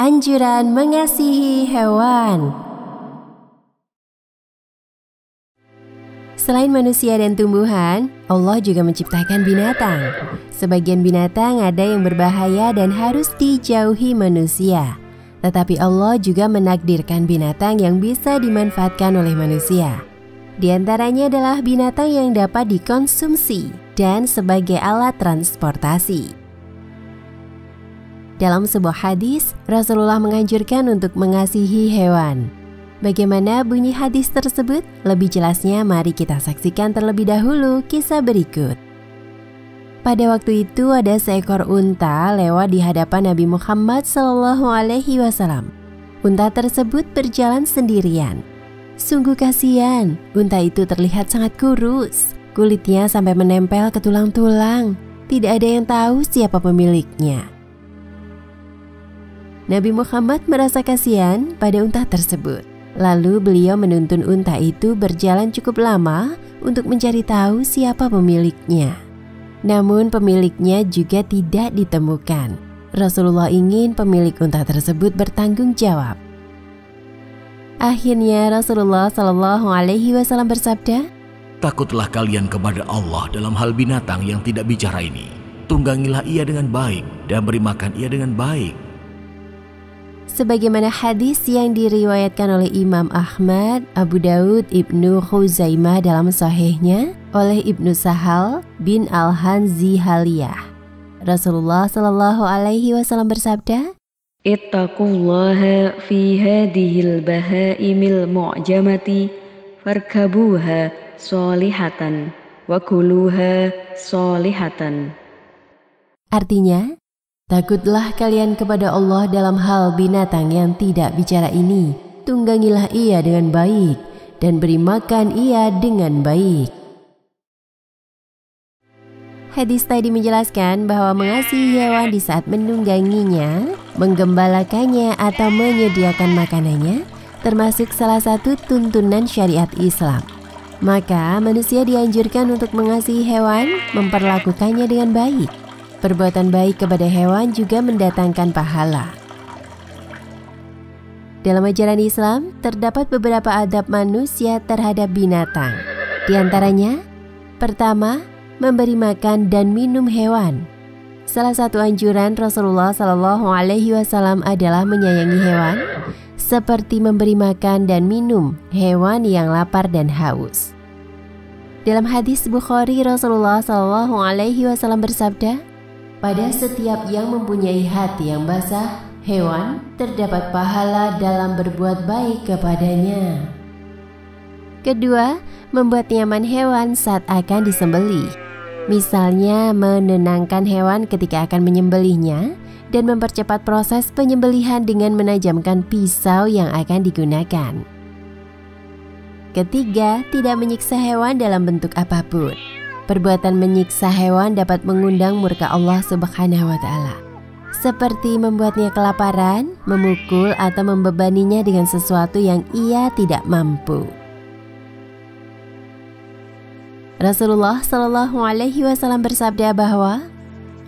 Anjuran mengasihi hewan. Selain manusia dan tumbuhan, Allah juga menciptakan binatang. Sebagian binatang ada yang berbahaya dan harus dijauhi manusia. Tetapi Allah juga menakdirkan binatang yang bisa dimanfaatkan oleh manusia. Di antaranya adalah binatang yang dapat dikonsumsi dan sebagai alat transportasi. Dalam sebuah hadis, Rasulullah menganjurkan untuk mengasihi hewan. Bagaimana bunyi hadis tersebut? Lebih jelasnya mari kita saksikan terlebih dahulu kisah berikut. Pada waktu itu ada seekor unta lewat di hadapan Nabi Muhammad SAW. Unta tersebut berjalan sendirian. Sungguh kasihan, unta itu terlihat sangat kurus. Kulitnya sampai menempel ke tulang-tulang. Tidak ada yang tahu siapa pemiliknya. Nabi Muhammad merasa kasihan pada unta tersebut. Lalu beliau menuntun unta itu berjalan cukup lama untuk mencari tahu siapa pemiliknya. Namun pemiliknya juga tidak ditemukan. Rasulullah ingin pemilik unta tersebut bertanggung jawab. Akhirnya Rasulullah SAW bersabda, "Takutlah kalian kepada Allah dalam hal binatang yang tidak bicara ini. Tunggangilah ia dengan baik dan beri makan ia dengan baik." Sebagaimana hadis yang diriwayatkan oleh Imam Ahmad, Abu Daud, Ibnu Khuzaimah dalam sahihnya oleh Ibnu Sahal bin Al-Hanzihaliyah. Rasulullah SAW bersabda, "Ittaqullaha fi hadhil bahaimil mu'jamati farkabuha solihatan wa kuluha solihatan." Artinya, takutlah kalian kepada Allah dalam hal binatang yang tidak bicara ini. Tunggangilah ia dengan baik dan beri makan ia dengan baik. Hadis tadi menjelaskan bahwa mengasihi hewan di saat menungganginya, menggembalakannya atau menyediakan makanannya termasuk salah satu tuntunan syariat Islam. Maka manusia dianjurkan untuk mengasihi hewan, memperlakukannya dengan baik. Perbuatan baik kepada hewan juga mendatangkan pahala. Dalam ajaran Islam, terdapat beberapa adab manusia terhadap binatang. Di antaranya, pertama, memberi makan dan minum hewan. Salah satu anjuran Rasulullah SAW adalah menyayangi hewan, seperti memberi makan dan minum hewan yang lapar dan haus. Dalam hadis Bukhari, Rasulullah SAW bersabda, "Pada setiap yang mempunyai hati yang basah, hewan terdapat pahala dalam berbuat baik kepadanya." Kedua, membuat nyaman hewan saat akan disembelih. Misalnya menenangkan hewan ketika akan menyembelihnya dan mempercepat proses penyembelihan dengan menajamkan pisau yang akan digunakan. Ketiga, tidak menyiksa hewan dalam bentuk apapun. Perbuatan menyiksa hewan dapat mengundang murka Allah Subhanahu wa Ta'ala, seperti membuatnya kelaparan, memukul, atau membebaninya dengan sesuatu yang ia tidak mampu. Rasulullah SAW bersabda bahwa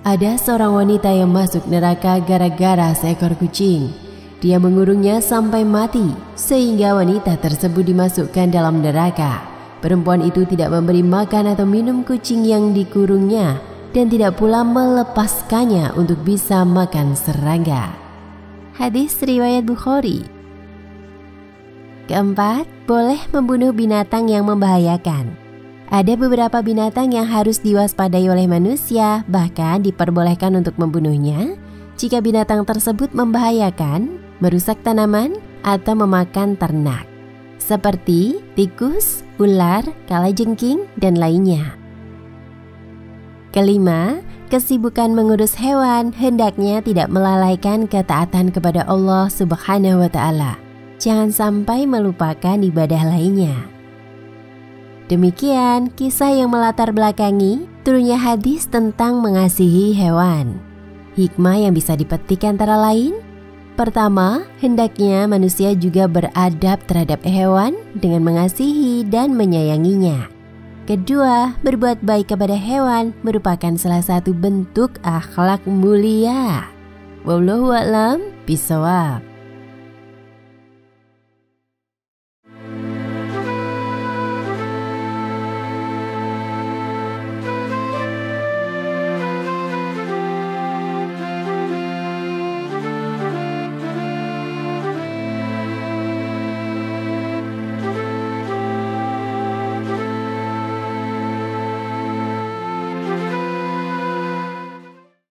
ada seorang wanita yang masuk neraka gara-gara seekor kucing. Dia mengurungnya sampai mati, sehingga wanita tersebut dimasukkan dalam neraka. Perempuan itu tidak memberi makan atau minum kucing yang dikurungnya dan tidak pula melepaskannya untuk bisa makan serangga. Hadis riwayat Bukhari. Keempat, boleh membunuh binatang yang membahayakan. Ada beberapa binatang yang harus diwaspadai oleh manusia, bahkan diperbolehkan untuk membunuhnya jika binatang tersebut membahayakan, merusak tanaman, atau memakan ternak, seperti tikus, ular, kalajengking, dan lainnya. Kelima, kesibukan mengurus hewan hendaknya tidak melalaikan ketaatan kepada Allah Subhanahu wa Ta'ala. Jangan sampai melupakan ibadah lainnya. Demikian kisah yang melatar belakangi turunnya hadis tentang mengasihi hewan. Hikmah yang bisa dipetik antara lain: pertama, hendaknya manusia juga beradab terhadap hewan dengan mengasihi dan menyayanginya. Kedua, berbuat baik kepada hewan merupakan salah satu bentuk akhlak mulia. Wallahu a'lam bishawab.